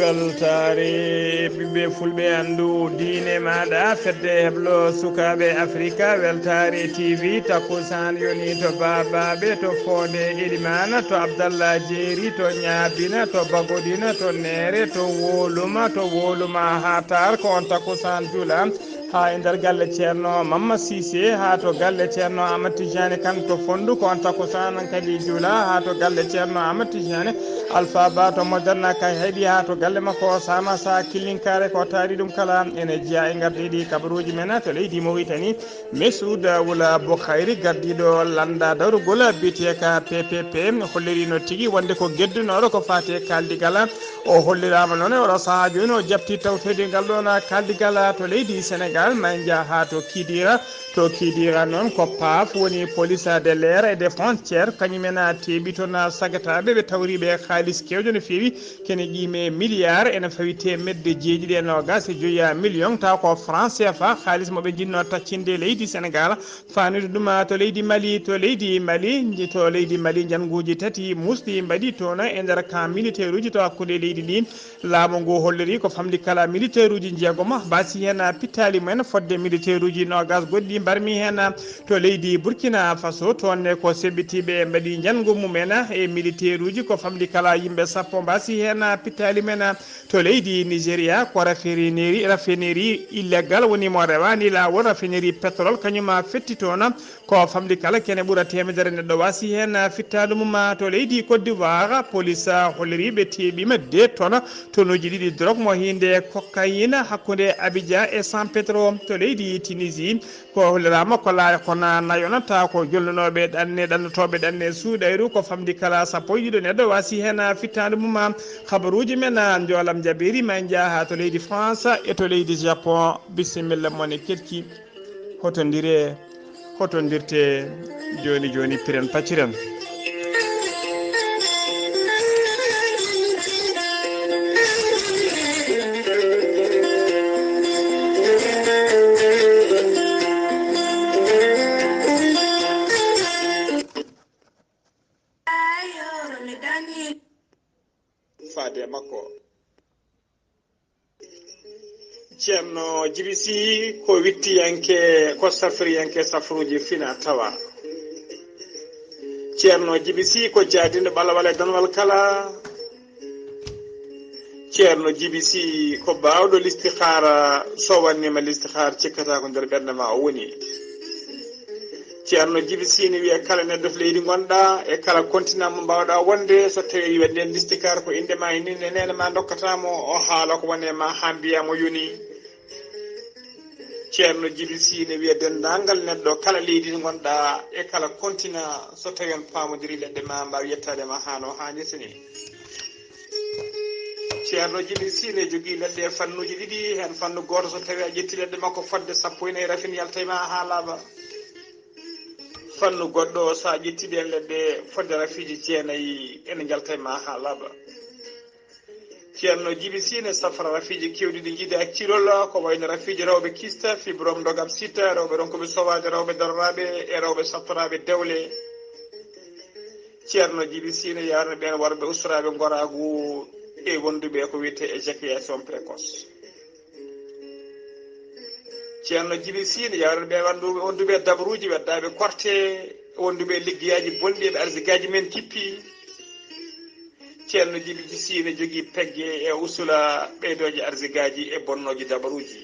weltaare ɓiɓɓe fulɓe anndu diine maɗa fedde heblo sukaɓe afrique weltaare tv takkusan yoni to babaɓe to fonde elimana to abdallah jeeri to ñaabina to bagodina to neere to woluma ha tar ko on takkusan juula ha e nder galle ceerno Mamma Cissé ha to galle ceerno Amadou Tidiane Kane to Fondu ko on takkusan kadi juula ha to galle ceerno Amadou Tidiane Alpha Ba to Moderna kay heeɗi ha to galle makko sama sa killinkare ko taari ɗum kala ene jeeya e gardiɗi kabaruuji men to leydi Mauritanie Mesouda wula Bokhayri gardiɗo landa darugol biteka PPP hollirino tigui wonde ko geddunoɗo ko fate kaldigal o hollirama noon e oɗo saaha joni o jabti tawtede ngal ɗon kaldigal to leydi Sénégal ma jaa ha to Kidira noon ko PAF woni police de l'air et des frontières kañumen teeɓi toon sagataɓe ɓe tawriɓe haalis kewɗo no fewi kene ƴiime milliard ene fawi temedde jeeɗiɗi e nogas e joyi million taw ko franc CFA haalis moɓe jinno taccinde leydi Sénégal fanude ɗum to leydi Mali janguji tati musɗi mbaɗi toon e nder camp militaire uji to hakkude leydi ndi laamu ngu holliri ko famdi kala militaire uji jeegom basi hen pittali mumen fodde militaire uji nogas goɗɗi mbarmi hen to leydi Burkina Faso toonne ko seɓɓitiɓe mbaɗi jangu mumen e militaire uji ko famdi kala yimɓe sappo mbasi hen pittali men to leydi Nigéria ko raffinerie illégal woni mo rewani lawol raffinerie pétrole kañum fetti toon ko famdi kala kene ɓuura temedere neɗɗo wasi hen fittali mum to leydi Côte d'Ivoire police holliri ɓe teeɓima 2 tonnes tonnuji ɗiɗi drogue mo hinde cocaïne hakkude Abidjan e San Pedro to leydi Tunisie ko hollirama kono nayonata ko jollunoɓe ɗannotoɓe ɗanne suuɗayru ko famdi kala sappo e ɗiɗo neɗɗo wasi hen fittade mum habaruji men jolam jabiri ma jaaha to leydi France e to leydi Japon bisimilla mone ketki hotondirte joni piren pacciren fade makko ceerno jibisi ko wittiyanke ko safriyanke safruji fina tawa ceerno jibisi ko jaadino ɓalawal e donwal kala ceerno jibisi ko bawɗo listihara so wannima listihar cikkata ko nder ɓernde ma o woni ceerno jibisi ne wiya kala neɗɗo to leydi gonɗa e kala continent mo mbawɗa wonde so tawi wadden listikar ko indema e ninde nene ma dokkatamo o haala ko wone ma ha mbiyamo yoni ceerno jibisi ne wiya dendagal neɗɗo kala leydi to gonɗa e kala continent so tawi on pamodiri leɗɗe ma mbawi yettadema hano hannirta ni ceerno jibisi ne jogui leɗɗe fannuji ɗiɗi hen fannu goto so tawi a ƴetti leɗɗe makko fodde 14 rafin yaltayma ha laaɓa fannu goɗɗo sa ƴettiɗe leɗɗe fodde rafiji 9 ene jaltayma ha laaɓa ceerno jibisi ne safra rafiji kewɗi ɗi jiida cirol ko wayno rafiji rewɓe kista fibrom dogam sitta rewɓe ronkoɓe sowade rewɓe darraɓe e rewɓe sattoraɓe dewle ceerno jibisi ne yarno ɓen worɓe usraɓe goragu e wonduɓe ko wiyete éjaculation précoce ceerno jibisi ne yawno ɓe wonduɓe dabaruji weddaɓe korte wonduɓe liggeyaji bonɗi ɓe arsigaji men kippi ceerno jibisi ne jogui pegge e usula ɓeydoje arsigaji e bonnoji dabaruji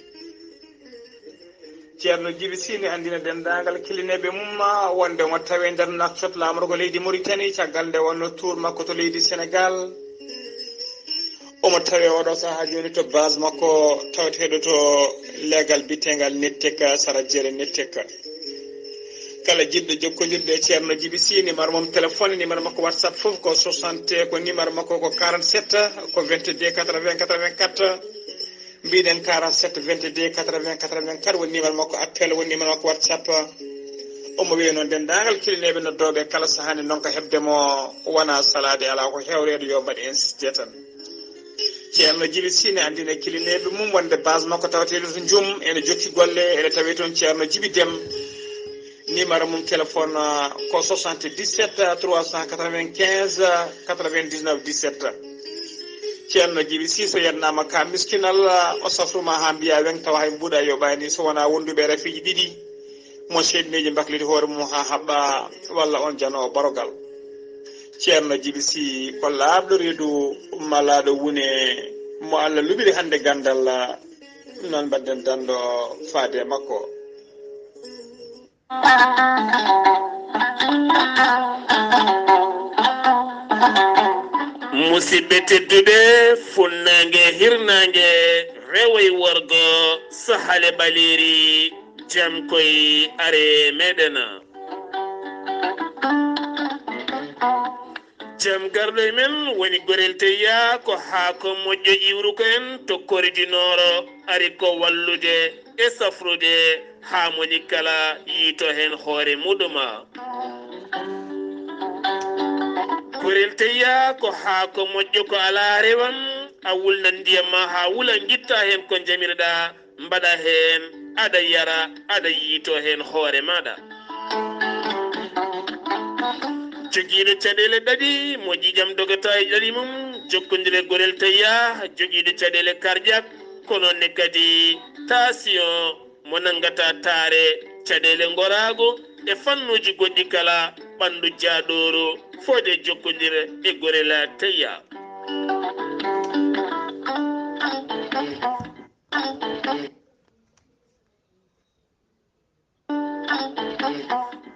ceerno jibisi ne andina dendagal kilineɓe mumma wonde mo tawe nder nakcot lamorgo leydi Mauritanie caggal nde wonno tour makko to leydi Sénégal omo tawe oɗo saaha joni to base makko taweteɗo to légal bitegal netteka sara jere netteka kala jiɗɗo jokkodirde e ceerno Djiby Sy numéro mom téléphone numéro makko WhatsApp fof ko 60 ko numéro makko ko 47 ko 22 80 84 mbiɗen 47 22 80 84 woni numéro makko appel woni numéro makko WhatsApp omo wiye noon dendagal kilineɓe noddoɓe kala sahani noon ko hebdemo wona salade ala ko hewrede yo mbaɗi insisté tan ceerno Djiby Sy ne andine kilineɓe mum wonde base makko tawatede to Djoum ene jokki golle ene tawi toon ceerno Djiby Déme numéro mum téléphone ko 77 395 99 17 ceerno Djiby Sy so yennama ka miskinal o safruma ha mbiya weng tawa hay mbuuɗa yo ɓayni so wona wonduɓe rafiji ɗiɗi mo seeɗneji baklidi hoore mum ha haɓɓa walla on janowo barogal ceerno Djiby Sy ko laaɓɗo reedu malaɗo wune mo Allah luɓiri hannde Ganndal noon mbadden danɗo faade makko musidɓe tedduɓe funnangue hirnangue rewoye worgo sahale ɓaleri jam koye are meɗen jam garɗo e men woni gorel teya ko haako moƴƴo iwru ko en to koridinoro ari ko wallude e safrude ha moni kala yiito hen hoore muɗuma gorel teya ko haako moƴƴo ko ala rewan a wulnan ndiyam ma ha wula guitta hen ko jamirɗa mbaɗa hen aɗa yara aɗa yiito hen hoore maɗa joguiɗo caɗele ɗaɗi mo ƴiƴam dogata e ɗaɗi mum jokkodire gorel teya joguiɗo caɗele cardiaque kononne kadi tension mo nangata taare caɗele gorago e fannuji goɗɗi kala ɓandu jaaɗoru fode jokkodire e gorel teya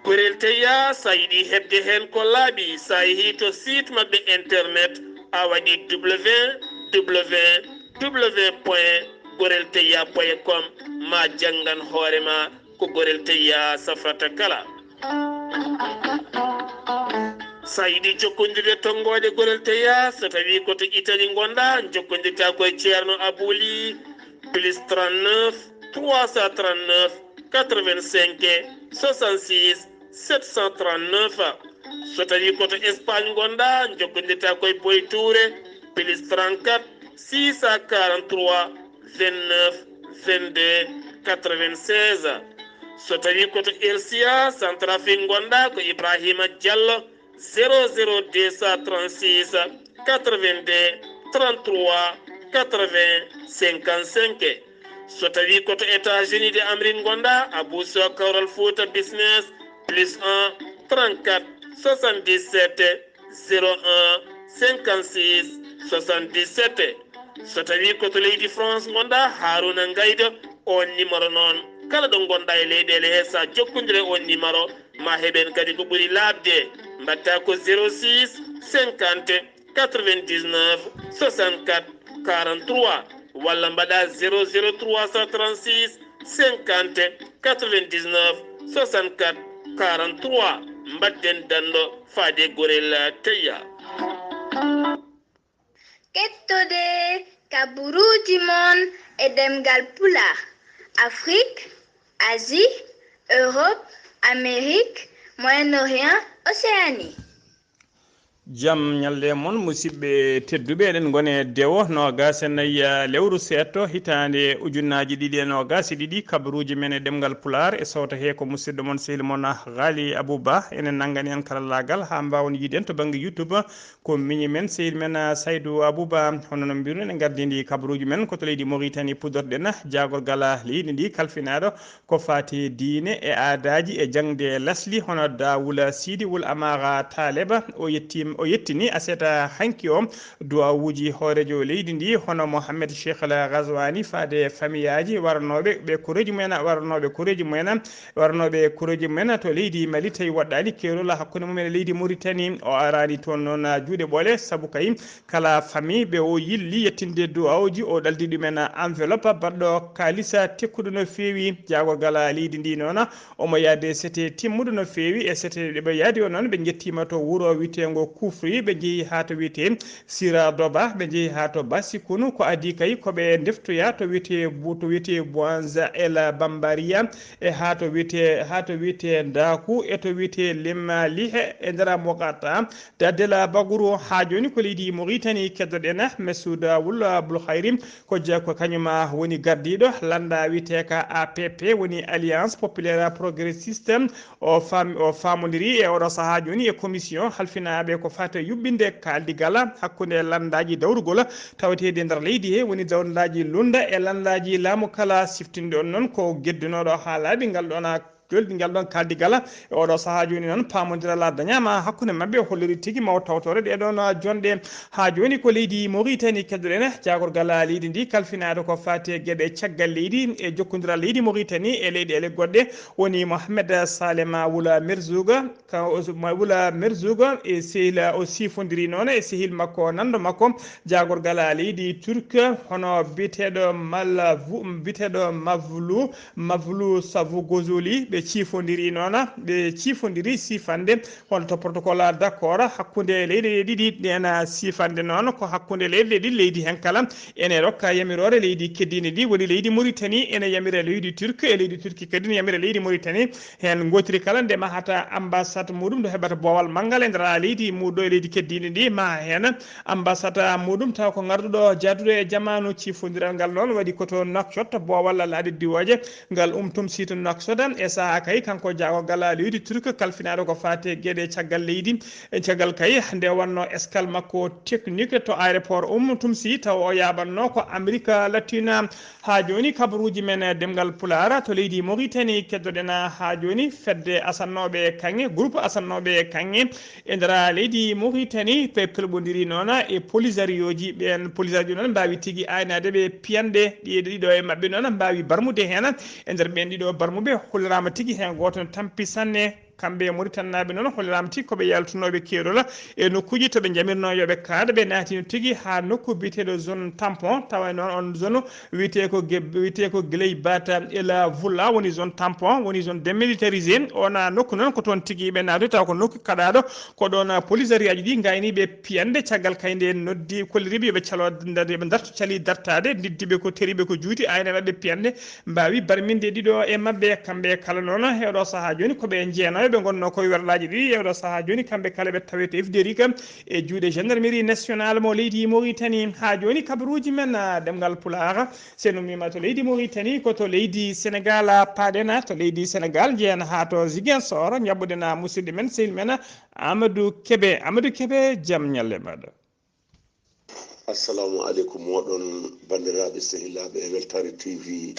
gorel teya sa yiɗi hebde hen ko laaɓi sa yeehi to site mabɓe internet a waɗi www.gorelteya.com ma janggan hoorema ko gorel teya safrata kala sa yiɗi jokkodirde tonggode gorel teya so tawi koto Italie gonɗa jokkodirta koye ceerno Abouli plus 39 339 85 66 739 so tawi koto Espagne gonɗa jokkodirta koye Boy Touré plus 34 643 29 22 96 so tawi koto Elsia Centrafrique gonɗa ko Ibrahima Diallo 00236 82 33 80 55 so tawi koto États-Unis de Amérique gonɗa Abou Sow Kawral Fouta business plus 1 34 77 01 56 77 so tawi koto leydi France gonɗa Harouna Ngaydo on numéro noon kala ɗo gonɗa e leyɗele he sa jokkodire on numéro ma heɓen kadi ko ɓuuri labde mbatta ko 06 50 99 64 43 walla mbaɗa 00336 50 99 64 43 mbadden danɗo faade gorel teya Keɗtode Kabaruuji mon e ɗemngal pulaar Afrique, Asie, Europe, Amérique, Moyen-Orient, Océanie. jam ñalle moon musidɓe tedduɓe eɗen gone dewo nogas e nayyi lewru seeɗto hitande ujunnaji ɗiɗi e nogas e ɗiɗi kabaruji men e ɗemgal pulaar e sawta he ko musidɗo moon sehil moon Ghalii Abuu Bah enen nanggani en karallagal ha mbawon yiiden to banggue YouTube ko miñi men sehil men Saydou Abou Bah hono no mbiruno en gardidi kabaruji men koto leydi Mauritanie pudorɗen jagorgal leydi ndi kalfinaɗo ko fati diine e aadaji e jangde lasli hono Dawula Sidi Wul Amara Taleba o yettima o yettini aseta hanki o duwawuji hoorejo leydi ndi hono Mohamed Cheikh Al Ghazwani faade famille aji waranoɓe ɓe kureji mumen waranoɓe kureji mumen waranoɓe kureji mumen to leydi Mali tawi waɗɗani keerol hakkude mumen e leydi Mauritanie o arani toon noon juuɗe ɓoole saabu kay kala famille ɓe o yilli yettinde duwawuji o ɗaldi ɗumen enveloppe baɗɗo kalisa tekkuɗo no feewi jagorgal leydi ndi noon omo yaade sete timmuɗo no feewi e sete ɗeɓe yaadi o noon ɓe jettima to wuuro wiyetego Koufri ɓe jeehi ha to wiyete Sira Doba ɓe jeehi ha to Bassikunu ko adi kay koɓe deftoya to wiyete Boanza El Bambaria e ha to wiyete Daku e to wiyete Limalihe e nder Mokata dadela baguru ha joni ko leydi Mauritanie keddoɗen Mesouda Wula Abdul Khairim ko jakko kañuma woni gardiɗo landa wiyeteka APP woni Alliance Populaire Progressiste o famodiri e oɗo saaha joni e commission halfinaɓe ko fata yuɓɓinde kaldigala hakkude landaji dawrugol tawetede nder leydi he woni dawlaji lunda e landaji laamu kala siftinde on noon ko geddunoɗo haalaɓe ngal ɗon ngal ɗon kaldigala e oɗo saaha joni noon pamodirala dañama hakkude mabɓe holliri tigui maw tawtore ɗeɗon jonɗe ha joni ko leydi Mauritanie keddoɗen jagorgal leydi ndi kalfinade ko fati gueɗe caggal leydi e jokkodiral leydi Mauritanie e leyɗele goɗɗe woni Mohamed Salema Wula Merzouga Wula Merzouga e sehil o sifodiri noon e sehil makko nando makko jagorgal leydi turque hono biteɗo Mavlou Savou Gozoli ɓe cifodiri noon ɓe cifodiri sifande hono to protocole d' accord hakkude leyɗe ɗiɗi ɗen sifande noon ko hakkude leyɗe ɗiɗi leydi hen kala ene rokka yamirore leydi keddini ɗi woni leydi Mauritanie ene yamira leydi turque e leydi turque kadi ne yamira leydi Mauritanie hen gotiri kala nde mahata ambassade muɗum do heɓata boowal manggal e nder leydi muɗo e leydi keddini ɗi ma hen ambassade muɗum taw ko garduɗo jaaduɗo e jamanu cifodiral ngal noon waɗi koto Nouakchott boowal laaɗe diwoje ngal sito Nouakchott e saaha kay kanko jagorgal leydi turque kalfinaɗo ko fate gueɗe caggal leydi e caggal kay nde wanno escale makko technique to aéroport Tumsi taw o yaɓanno ko Amérique latine ha joni kabaruji men ɗemngal pulaar to leydi Mauritanie keddoɗen ha joni fedde asannoɓe kanŋe groupe asannoɓe kanŋe e nder leydi Mauritanie ɓe pelɓodiri noon e polisario ji ɓen polisario noon mbawi tigui aynade ɓe piyande ɗiɗo e mabɓe noon mbawi barmude hen e nder ɓen ɗiɗo barmuɓe hollirama tigui hen goto no tampi sanne kamɓe Mauritannaɓe noon hollirama tigui koɓe yaltunoɓe keerol e nokkuji toɓe jamirno yoɓe kaada ɓe naatino tigui ha nokku biteɗo zone tampon tawa noon on zone wiyete ko Ghalii Abuu Bah woni zone tampon woni zone démilitarisé ona nokku noon ko toon tigui ɓe naati taw ko nokku kaɗaɗo ko ɗon polisarie aji ɗi gayniɓe piyande caggal kayde noddi kolliriɓe yoɓe calo yoɓe darto cali dartade diddiɓe ko teriɓe ko juuti ayne mabɓe piyande mbawi barminde ɗiɗo e mabɓe kamɓe kala noon heɗo saaha joni koɓe jeeno ɓe gonno koye werlaji ɗi yewɗo saaha joni kamɓe kala ɓe tawete FDR kam e juuɗe gendarmerie nationale mo leydi Mauritanie ha joni kabaruji men ɗemgal pulaar seno mima to leydi Mauritanie koto leydi Sénégal paɗena to leydi Sénégal jeeyan ha to Ziguinchor jabɓuɗen musidɗo men sehil men Amadou Kébé jaam ñalle maɗa. Assalamu aleykum moɗon bandiraɓe sehilaɓe e Weltaare TV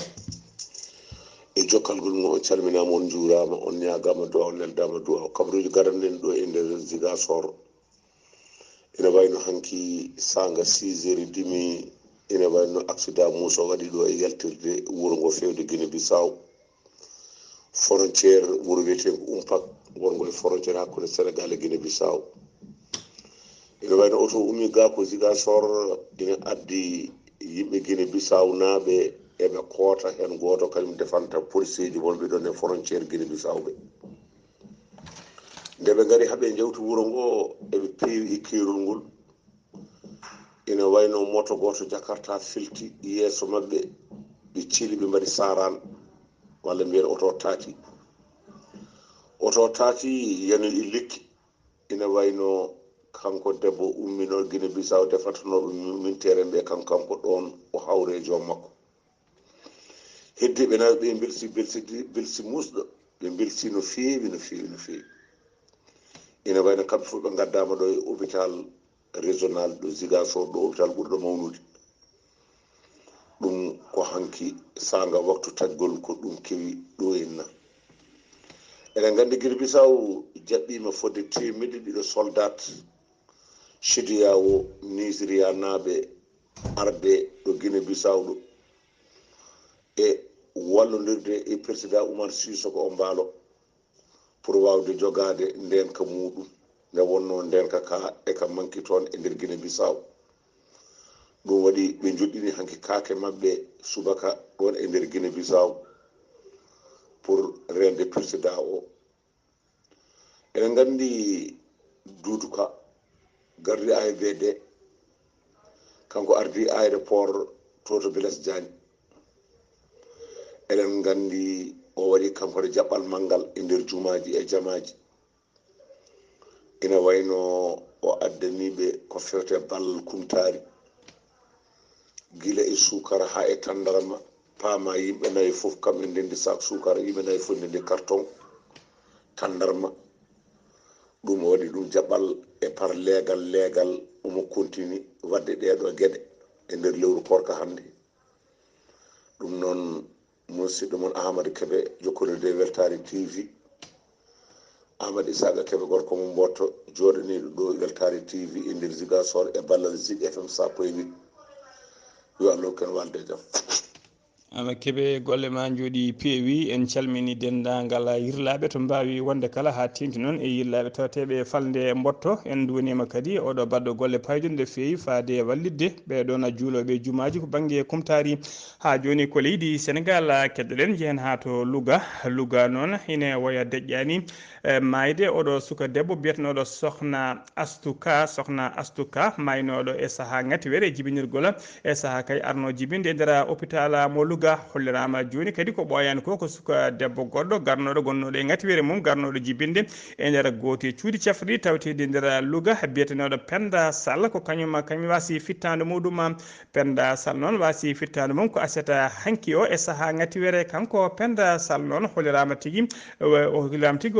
e jokkalgol mo on calminama on juurama on ñagama duwa on neldama duwa kabaruji garanɗen ɗo e nder Ziguinchor ene wayno hanki sanga 6h30 ene wayno accident muso waɗi ɗo e yaltirde wuuro ngo fewde Guinée Bissau frontiére wuuro wiyetego Umpak wongo e frontiére hakkude Sénégal e Guinée Bissau ene wayno auto ummi ga ko Ziguinchor ina addi yimɓe Guinée Bissau naaɓe eɓe koota hen goto kañum defanta police ji wonɓe ɗon e frontiére Guinée Bissau ɓe nde ɓe gari haaɓe jewti wuuro ngo eɓe peewi e keerol ngol ina wayno moto goto Jakarta filti yeeso mabɓe ɓe ciili ɓe mbaɗi saran walla mbiyen oto taati yani i lekki ina wayno kanko debbo ummino Guinée Bissau defatanoɓe mintere ɓe kanko ɗon o hawre joom makko heddiɓe naɓe ɓe belsi musɗo ɓe belsi no feewi ina wayno kamɓe fof ɓe gaddama ɗo e hôpital régional ɗo Ziguinchor ɗo hôpital ɓurɗo mawnude ɗum ko hanki sanga waktu taggol ko ɗum kewi ɗo henna eɗen gandi Guinée Bissau jaɓɓima fodde 100 ɗiɗo soldat CEDEAO Nigeria naaɓe arde ɗo Guinée Bissau ɗo e wallodirde e président Oumar Sissoko o mbaalo pour wawde jogade ndenka muɗum nde wonno ndenka ka e ka manki toon e nder Guinée Bissau ɗum waɗi ɓe joɗɗini hanki kaake maɓɓe subaka ɗon e nder Guinée Bissau pour rende président o eɗen gandi Doudou Ka gardi AIBD kanko ardi aéroport Toto Blaise Diagne eɗen gandi o waɗi kankone jaɓɓal manngal e nder jumaji e jamaji ina wayno o addaniɓe ko fewte ballal kumtari gila e sukara ha e tandarama paama yimɓe nayi fof kamɓe ndendi sak sukara yimɓe nayi fof ndendi carton tandarma ɗum o waɗi ɗum jaɓɓal e par leegal omo continue wadde ɗeɗo gueɗe e nder lewru korka hannde ɗum noon musidɗo mon Ahmadou Kébé jokkodirde Weltaare TV Amadou Isaga Kébé gorko mo mbotto joɗaniɗo ɗo Weltaare TV e nder Ziguinchor e ballal Zik FM 100.8 yo Allah ken walde jaam ama keɓe golle ma jooɗi peewi en calmini dendagal yirlaɓe to mbawi wonde kala ha tengti noon e yirlaɓe tawateɓe falde mbotto en duwanima kadi oɗo baɗɗo golle payɗo nde feewi faade wallidde ɓeɗon juuloɓe jumaji ko banggue kumtari ha joni ko leydi Sénégal keddoɗen jehen ha to Louga noon ine waya deƴƴani mayde oɗo suka debbo biyetenoɗo sokhna Astou Ka maynoɗo e saaha ngatiwere jibinirgol e saaha kay arno jibinde e nder hôpital mo Louga hollirama joni kadi ko ɓoyani ko suka debbo goɗɗo garnoɗo gonnoɗo e ngatiwere mum garnoɗo jibinde e nder gooti cuuɗi cefri tawtedi e nder Louga biyetenoɗo Penda Sall ko kañum wasi fittande muɗum Penda Sall noon wasi fittande mum ko aseta hanki o e saaha ngatiwere kanko Penda Sall noon hollirama tigui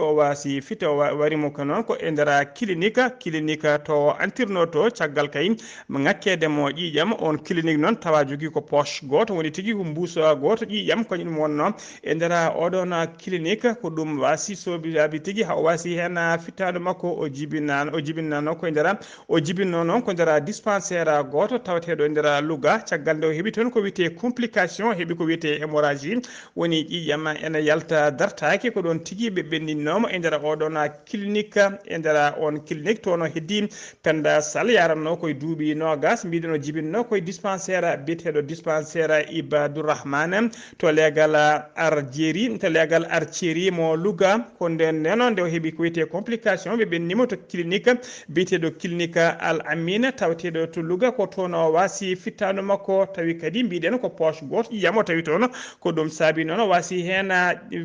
o wasi fitta o warimo ko noon ko e nder clinique to antirno to caggal kay ngakkedemo ƴiƴam on clinique noon tawa jogui ko poche goto woni tigui ko mbusa goto ƴiƴam kañum wonno e nder oɗon clinique ko ɗum wasi sobilaɓe tigui ha o wasi hen fittade makko o jibinano ko e nder o jibinno noon ko nder dispensaire goto tawateɗo e nder Louga caggal nde o heeɓi toon ko wiyete complication heeɓi ko wiyete hémorragie woni ƴiƴam ene yalta dartaki ko ɗon tigui ɓe ɓenninnoma e nder oɗon clinique e nder on clinique to no heddi Penda Sall yaranno koye duuɓi nogas mbiɗen o jibinno koye dispensaire biyeteɗo dispensaire Ibadourahmane to legal Arcieri mo Louga ko nden neno nde o heeɓi ko wiyete complication ɓe ɓennimo to clinique biyeteɗo clinique Al Amine tawateɗo to Louga ko toon o wasi fittanu makko tawi kadi mbiɗen ko poche goto ƴiƴam o tawi toon ko ɗum saabi noon o wasi hen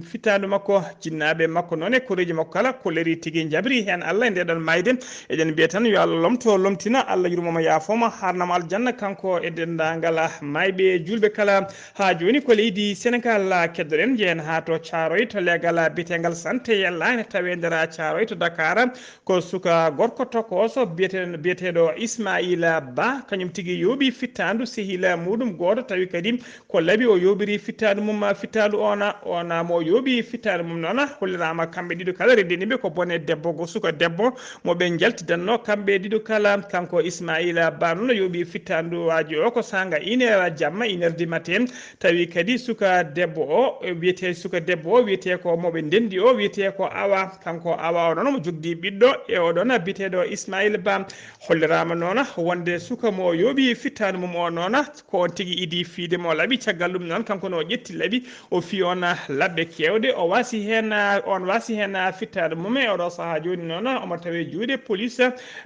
fittanu makko jinnaɓe makko noon e koreji makko kala ko leri tigui jabri hen Allah e ndeɗon mayde eɗen mbiya tan yo Allah lomtina Allah yurmoma yaafoma harnamo aljanna kanko e dendagal mayɓe julɓe kala ha joni ko leydi Sénégal keddoɗen jehen ha to Thiaroye to legal biyetegal Santé yellani tawi nder Thiaroye to Dakar ko suka gorko tokoso biyeteɗo Ismaïla Ba kañum tigui yooɓi fittandu sehila muɗum goto tawi kadi ko laaɓi o yoɓiri fittandu mum fittandu ona mo yooɓi fittandu mum noon hollirama kamɓe ɗiɗo kala rendiniɓe ko bone debbo go suka debbo moɓe jaltidanno kamɓe ɗiɗo kala kanko Ismaïla Ba noon yooɓi fittandu waji o ko sanga 1h jamma 1h du matin tawi kadi suka debbo o wiyete ko moɓe ndendi o wiyete ko Awa kanko Awa o noon mo jogdi ɓiɗɗo e oɗon biteɗo Ismaïla Ba hollirama noon wonde suka mo yooɓi fittanu mum o noon ko on tigui idi fiide mo laaɓi caggal ɗum noon kanko no o ƴetti laaɓi o fi on labɓe kewɗe on wasi hen fittade mum e oɗo saaha joni noon omo tawe juuɗe police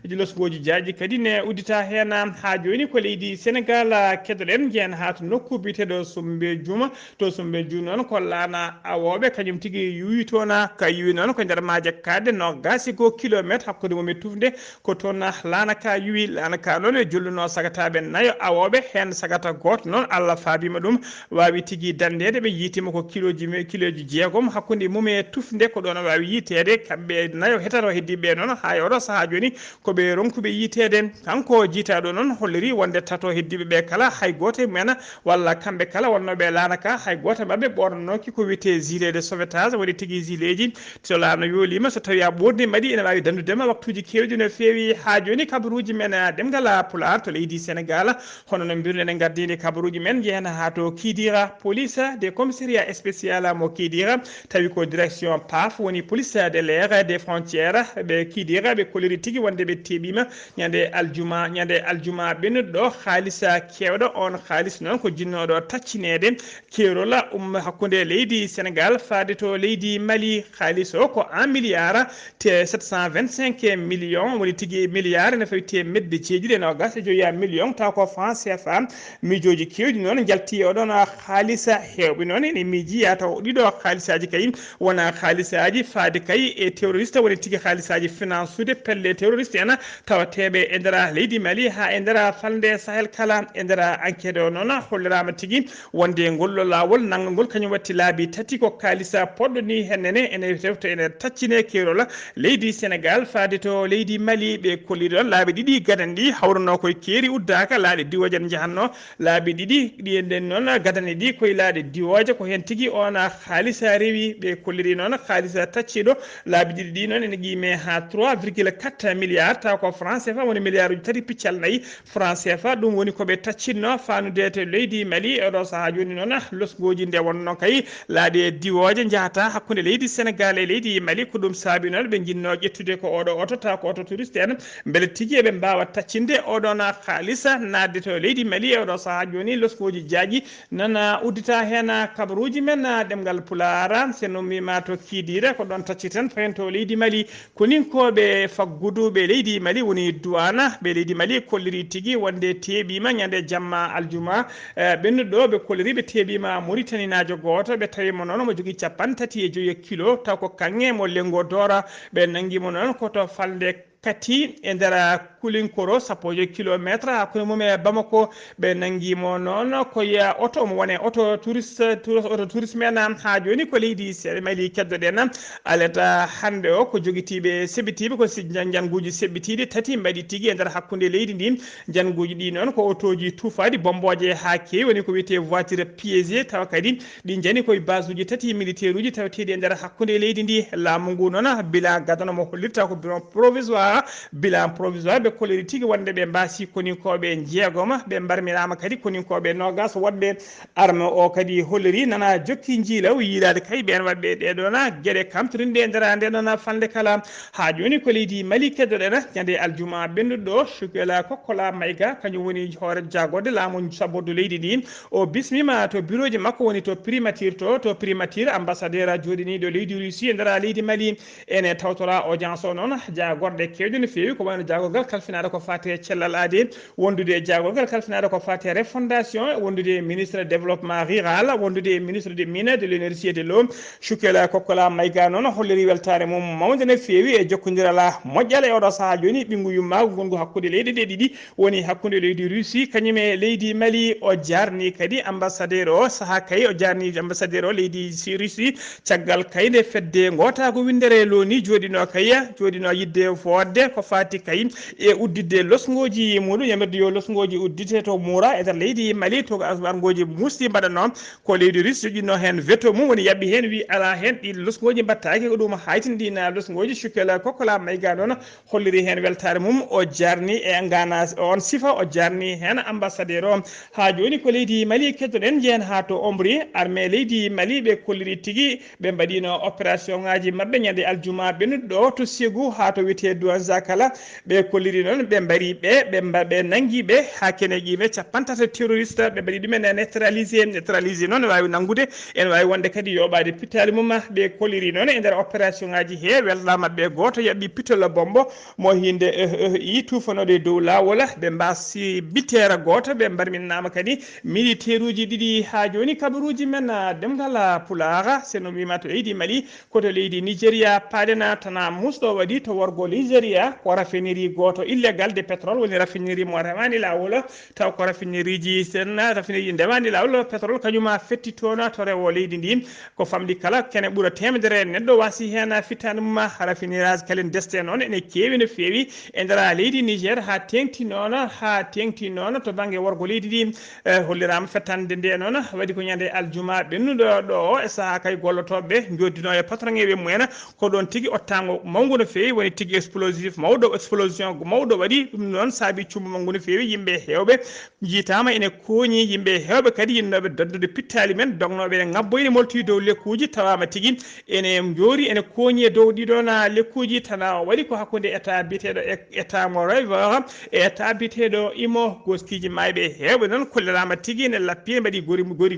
jilosgoji jaaji kadi ne uddita hen ha joni ko leydi Sénégal keddoɗen jehen ha to nokku biteɗo Soumbédioune noon ko laana awoɓe kañum tigui yuwi toon ka yiwi noon ko nder maaje kadde no gasigo kilométre hakkude mum e tufde ko toon laana ka yiwi laana ka noon e jolluno sagataɓe naayo awoɓe hen sagata goto noon Allah faabima ɗum wawi tigui dandede ɓe yiitima ko kiloji jeegom hakkude mum e tufde ko ɗon wawi yitede kamɓe naayo hetato heddiɓe noon ha oɗo saaha joni koɓe ronkuɓe yitede kanko jiitaɗo noon holliri wonde tato heddiɓe ɓe kala hay goto e mumen walla kamɓe kala Sénégal wonnoɓe lanaka hay goto mabɓe ɓornonoki ko wiyete gilet de sauvetage woni tigui gilet ji so laano yoolima so tawi a ɓorni mbaɗi ene wawi dandudema waktuji kewɗi no fewi ha joni kabaruji men ɗemgal pulaar to leydi Sénégal hono no mbirɗen gardini kabaruji men jeena ha to Kidira police des commissariat spécial mo Kidira tawi ko direction PAF woni police de l'air des frontières ɓe Kidira ɓe koliri tigui wonde ɓe teɓima ñande aljuma ɓennuɗo haalisa kewɗo on haalis noon ko jinnoɗo taccinede kerola hakkude leydi Sénégal faade to leydi Mali haalis o ko 1 milliard te 725 millions woni tigui milliard ne fawi temedde ceeɗiɗi e nogas e joyiya million taw ko franc CFA miijoji kewɗi noon jalti oɗon haalisa hewɓe noon ene miiji yataw ɗiɗo haalisaji kay wona haalisaji faade kay e terroriste woni tigui haalisaji finance ude pelle terroriste en tawateɓe e nder leydi Mali ha e nder falde Sahel kala e nder enquête o noon hollirama tigui wonde ngollo lawol nanggol kañum watti laabi tati ko kalisa podɗo ni hennene ene rewta ene taccine kerola leydi Sénégal faade to leydi Mali ɓe kolliɗo laabi ɗiɗi gadan ɗi hawruno koye keeri uddaka laaɗe diwoje ne jahanno laabi ɗiɗi ɗi nden noon gadane ɗi koye laaɗe diwoje ko hen tigui on haalisa rewi ɓe kolliri noon haalisa tacciɗo laabi ɗiɗi ɗi noon ene qiime ha 3,4 milliards taw ko franc CFA woni milliard uji tati piccal nayyi franc CFA ɗum woni koɓe taccinno fanude to leydi Mali oɗo saaha joni noon losgoji nde wonno kay laaɗe diwoje jahata hakkude leydi Sénégal e leydi Mali ko ɗum saabi noon ɓe jinno ƴettude ko oɗo oto taw ko oto touriste en beele tigui eɓe mbawa taccinde oɗon haalisa nadde to leydi Mali e oɗo saaha joni losgoji jaaƴi nana uddita hen kabaruji men ɗemgal pulara seno mima to Kidira ko ɗon tacciten fayen to leydi Mali koninkoɓe fagguduɓe leydi Mali woni douane ɓe leydi Mali kolliri tigui wonde teɓima ñande jamma aljuma ɓennuɗo ɓe kolliri ɓe teɓima Mauritanie najo goto ɓe tawimo noon mo jogui 35 kilo taw ko kanŋe mo lengo dora ɓe nanguimo noon koto falde kati e nder kulinkoro 1 kilométre hakkude mum e Bamako ɓe nanguimo noon koye oto omo wone auto touriste men ha joni ko leydi Mali keddoɗen aleta hannde o ko joguitiɓe seɓɓitiɓe ko janguji seɓɓitiɗi tati mbaɗi tigui e nder hakkude leydi ndi janguji ɗi noon ko autoji tuufaɗi bomboje ha kewi woni ko wiyete voiture piégé tawa kadi ɗi jani koye base uji tati militaire uji tawateɗi e nder hakkude leydi ndi laamu ngu noon bilan gadano mo hollirta ko bilan provisoire ɓe koliri tigui wonde ɓe mbasi koninkoɓe jeegoma ɓe mbarmirama kadi koninkoɓe nogas wonɓe arme o kadi holliri nana jokki jiilaw yiilade kay ɓen waɗɓe ɗeɗona gueɗe kamtorinde e nder ndeɗon falde kala ha joni ko leydi Mali keddoɗen ñande aljuma ɓennuɗo Chukela Kokkola Mayga kañum woni hoore jagode laamu sabborde leydi ndi o bismima to bureau ji makko woni to primature ambassadeur joɗiniɗo leydi Russie e nder leydi Mali ene tawtora audience o noon jagorɗe kewɗe no fewi ko wayno jagorgal kalfinaɗo ko fate Cellal ade wondude jagorgal kalfinaɗo ko fate refondation wondude ministre développement rural wondude ministre des mines de l'énergie et de l'eau Chukela Kokkola Mayga noon holliri weltare mum mawde no fewi e jokkodiral moƴƴal e oɗo saaha joni ɓingu yummago gongu hakkude leydi ɗe ɗiɗi woni hakkude leydi Russie kañum e leydi Mali o jarni kadi ambassadeur o saaha kay o jarni ambassadeur o leydi Russie caggal kayde fedde gotago windere loni joɗino kaya joɗino yidde fodde ko fati kay e uddidde losgoji muɗum yamirde yo losgoji uddite to muura e nder leydi Mali to argoji musti mbaɗanno ko leydi Russie joƴinno hen veto mum woni yaɓɓi hen wi ala hen ɗi losgoji mbattaki ko ɗum haytindina losgoji Chukela Kokkola Mayga noon holliri hen weltare mum o jarni e gana on sifa o jarni hen ambassadeur o ha joni ko leydi Mali keddoɗen jehen ha to Ombri armée leydi Mali ɓe kolliri tigui ɓe mbaɗino opération ngaji mabɓe ñande aljuma ɓennuɗo to Ségou ha to wiyete Douane Zakala ɓe kolliri noon ɓe mbari ɓe nanguiɓe ha kene qiime 50 terroriste ɓe mbaɗi ɗumen neutralisé noon ne wawi nangude ene wawi wonde kadi yoɓade pittali mum ɓe kolliri noon e nder opération ngaji he weltama ɓe goto yaɓɓi pitol bombo mo hinde i tufanode dow lawol ɓe mbasi bittere goto ɓe mbarminnama kadi militaire uji ɗiɗi ha joni kabaruji men ɗemgal pulara seno wima to leydi Mali koto leydi Nigéria paɗena tana musɗo waɗi to worgo Nigéria ko rafiniri goto illégal de pétrole woni raffinerie mo remani lawol taw ko raffinerie ji sen raffinerie ndemani lawol pétrole kañuma fetti toon to rewo leydi ndi ko famdi kala kene ɓuura temedere neɗɗo wasi hen fittade mum raffinirage kalen deste noon ene kewi no fewi e nder leydi Niger ha tengti noon to banggue worgo leydi ndi hollirama fettande nde noon waɗi ko ñande aljuma ɓennuɗo ɗo e saaha kay gollotoɓe joddino e patron eɓe mumen ko ɗon tigui ottago mawgu no fewi woni tigui explosif mawɗo explosion mawɗo waɗi ɗum noon saabi cummu mawgu no fewi yimɓe hewɓe jiitama ene koñi yimɓe hewɓe kadi yinnoɓe doddude pittali men dognoɓe ene ngabboyde moltoyi dow lekkuji tawama tigui ene joori ene koñi e dow ɗiɗon lekkuji tana waɗi ko hakkude état biteɗo état mo reveur e état biteɗo imo goskiji mayɓe hewɓe noon kollirama tigui ne lappi mbaɗi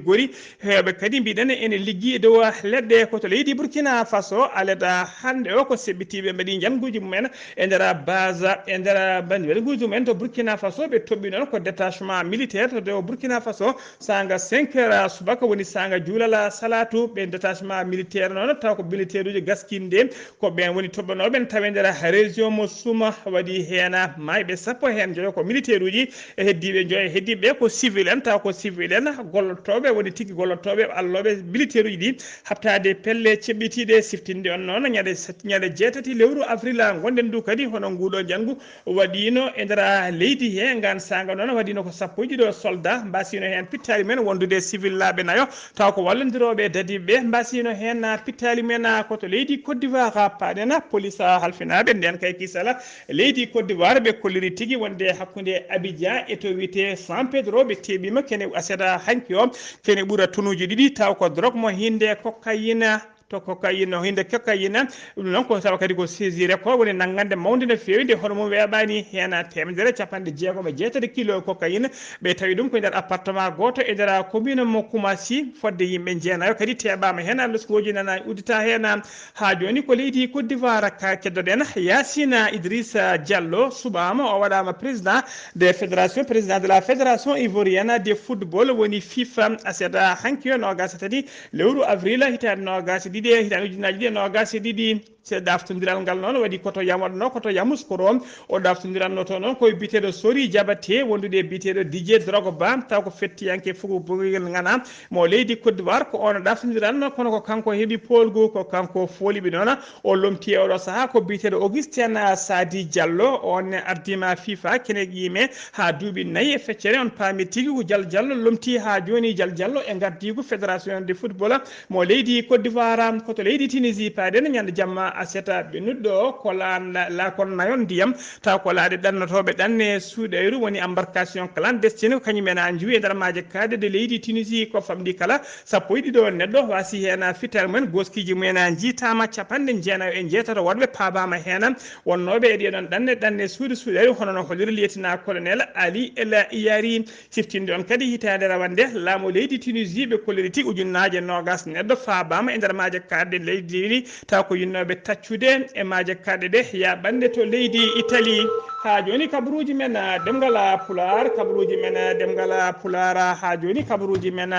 gori hewɓe kadi mbiɗen ene liggi e dow leɗɗe koto leydi Burkina Faso aleda hande o ko seɓɓitiɓe mbaɗi janguji mumen e nder base e nder janguji mumen to Burkina Faso ɓe toɓɓi noon ko détachement militaire to dow Burkina Faso sanga 5 heures subaka woni sanga juulala salatu ɓe détachement militaire noon taw ko militaire uji gaskinde ko ɓen woni toɓɓanoɓe tawi nder région mo Suma waɗi hen mayɓe sappo hen joyo ko militaire uji e heddiɓe joyo heddiɓe ko civil en taw ko civil en gollotoɓe woni tigui gollotoɓe alloɓe militaire uji ɗi habtade pelle ceɓɓitiɗe siftinde on noon ñande jeetati lewru avril gonɗen du kadi hono nguɗo janggu waɗino e nder leydi he gan sanga noon waɗino ko sappo e ɗiɗo soldat mbasino hen pittali men wondude civil laaɓe nayo taw ko wallodiroɓe dadiɓe mbasino hen pittali men koto leydi Côte d'Ivoire paɗen police halfinaɓe nden kay kisala leydi Côte d'Ivoire ɓe kolliri tigui wonde hakkude Abidjan e to wiyete San Pedro ɓe teɓima kene aseɗa hanki o kene ɓuura tunuji ɗiɗi taw ko drogue mo hinde cocaïne to cocaïne no hinde cocaïne ɗum noon ko tawa kadi ko saisire ko woni naggande mawde no fewi nde hono mum weeɓani hen temedere capanɗe jeegom e jeetati kilo cocaïne ɓe tawi ɗum ko nder appartement goto e nder commune mo Koumassi fodde yimɓe jeenayo kadi teɓama hen leskoji nana uddita hen ha joni ko leydi Côte d'Ivoire ka keddoɗen Yacine Idrissa Diallo suɓama o waɗama président de la fédération ivoirienne de football woni FIFA aseɗa hanki o nogas tati lewru avril hitande nogas ɗiɗi hitande ujunaji ɗiɗi nogas e ɗiɗi se daftodiral ngal noon waɗi koto yamoɗno koto yamuskoro o daftodiranno to noon koye biteɗo Sori Diabaté wondude biteɗo Didier Drogba taw ko fettiyanke fugo bogel gana mo leydi Côte d'Ivoire ko on daftodiranno kono ko kanko heeɓi polgu ko kanko foliɓe noon o lomti e oɗo saaha ko biteɗo Augustin Sadi Diallo on ardima FIFA kene yime ha duuɓi 4 e feccere on paami tigui ko Diallo lomti ha joni Diallo e gardigu fédération de football mo leydi Côte d'Ivoire koto leydi Tunisie paɗen ñande jamma aseta ɓennuɗo ko lakon nayon ndiyam taw ko laaɗe ɗannotoɓe ɗanne suuɗayru woni embarcation clandestine ko kañumen a jeewi e nder maaje kaade de leydi Tunisie ko famɗi kala sappo e ɗiɗo neɗɗo wasi hen fitere mumen goskiji mumen jiitama capanɗe jeenayo e jeetato wonɓe paabama hen wonnoɓe e ɗeɗon ɗanne suuɗayru hono no holliri lieutenant colonel Ali El Iyari siftinde on kadi hitande rawande laamu leydi Tunisie ɓe kolliri tigui ujunnaje nogas neɗɗo faabama e nder maaje kaade leydi taw ko yinnoɓe taccude e maaje kaɗe ɗe yaɓande to leydi Italie ha joni kabaruji men ɗemngal pulaar kabaruji men ɗemngal pulaar ha joni kabaruji men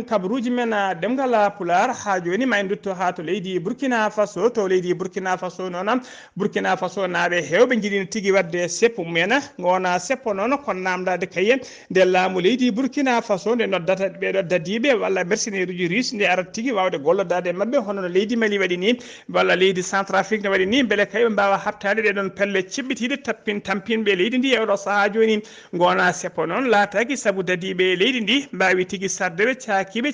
kabaruji men ɗemngal pulaar ha joni ma en dutto ha to leydi Burkina Faso noon Burkina Faso naaɓe hewɓe jiɗino tigui wadde seppo mumen gona seppo noon kon namdade kaye nde laamu leydi Burkina Faso nde noddata ɓeɗo dadiɓe walla mercenaire uji russe nde arata tigui wawde gollodade mabɓe hono no leydi Mali waɗi ni walla leydi Centrafrique ne waɗi ni beele kayɓe mbawa habtade ɗeɗon pelle ceɓɓitiɗe tampinɓe leydi ndi e oɗo saaha joni gona seppo noon laataki saabu dadiɓe leydi ndi mbawi tigui sardeɓe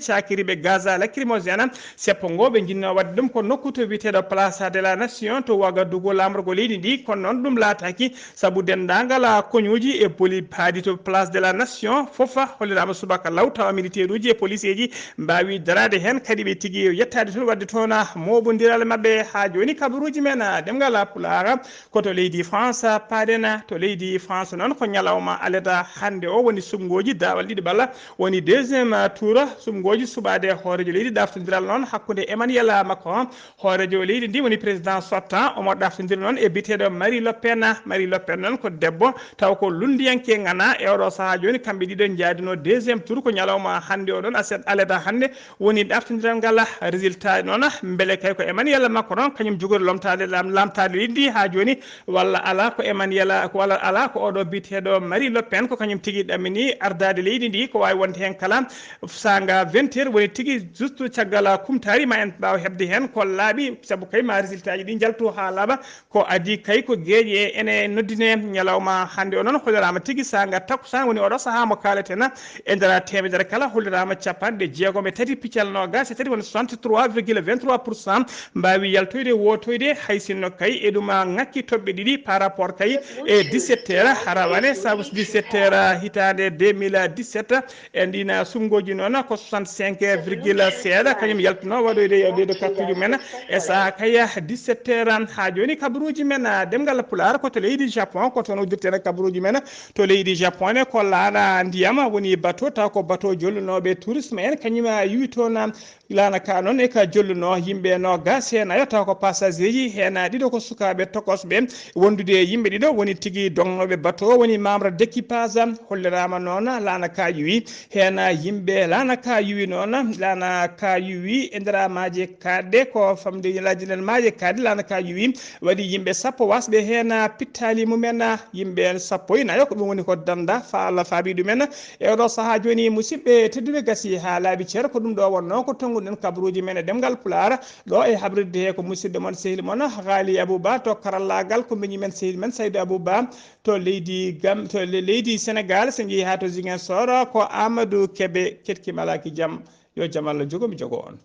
cakiriɓe gaz lacrymogène seppo ngo ɓe jinno wadde ɗum ko nokku to wiyeteɗo place de la nation to Ouagadougou lamorgo leydi ndi kono noon ɗum laataki saabu dendagal koñuji e boli haadi to place de la nation foofa hollirama subaka law tawa militaire uji e police ji mbawi darade hen kadi ɓe tigui yettade toon wadde toon moɓodiral mabɓe ha joni kabaruji men ɗemngal pulaar koto leydi France paɗen to leydi France noon ko ñalawma aleda hande o woni sumgoji dawal ɗiɗi balla woni deuxiéme tour sumgoji suɓade hoorejo leydi daftodiral noon hakkude Emmanuel Macron hoorejo leydi ndi woni président sortant omo daftodiri noon e biteɗo Marie Le Pen noon ko debbo taw ko lundiyanke gana e oɗo saaha joni kamɓe ɗiɗo jaadino deuxiéme tour ko ñalawma hande o ɗon aset aleda hande woni daftodiral ngal résultat noon beele kay ko Emmanuel Macron kañum jogori lamtade leydi ha joni walla ala ko eman yala ko wala ala ko oɗo biteɗo Marie Le Pen ko kañum tigui ɗamini ardade leydi ndi ko wawi wonde hen kala sanga 20 heures woni tigui juste caggal kumtari ma en ɓawa hebde hen ko laaɓi saabu kay ma résultat ji ɗi jaltu ha laaɓa ko adi kay ko gueeƴe ene noddine ñalawma hannde o noon hollirama tigui sanga takkusan woni oɗo saaha mo kaletena e nder temedere kala hollirama capanɗe jeegom e tati piccal nogas e tati woni 63,23% mbawi yaltoyde wotoyde hay sinno kay e ɗum ngakki toɓɓe ɗiɗi par rapport kay e 17 heures harawane sabu 17 heures hitande 2017 e ndina sumgoji noon ko 65 seeɗa kañum yaltuno waɗoyde yewdedo kartuji men e saaha kay 17 heures ha joni kabaruuji men ɗemngal pulaar ko to leydi Japon ko toon uddirtene kabaruuji men to leydi Japon ne ko laana ndiyam woni bateau taw ko bateau jollunoɓe tourisme en kañum yiwi toon laana ka noon e ka jolluno yimɓe no gas hen ayo taw ko passager ji hen ɗiɗo ko sukaɓe tokosɓe wondude yimɓe ɗiɗo woni tigui dongnoɓe bateau woni membre d' équipage hollirama noon laana ka yiwi hen yimɓe laana ka yiwi noon laana ka yiwi e nder maaje kaɗɗe ko famde yelaji nden maaje kaɗɗe laana ka yiwi waɗi yimɓe sappo wasɓe hen pittali mumen yimɓe sappo nayo ko ɗum woni ko danda fa Allah faabi ɗumen e oɗo saaha joni musidɓe tedduɓe gasi ha laaɓi ceer ko ɗum ɗo wonno ko tonguɗen kabaruuji men e ɗemgal pulaar ɗo e habridde he ko musidɗo moon sehil moon Ghalii Abuu Bah to karallagal ko mbeñi men sehil men Seydou Abou Bah to leydi to leydi Sénégal so jeeyi ha to Ziguinchor ko Amadou Kébé ketkim alaki jaam yo jaam Allah jogo mi jogo on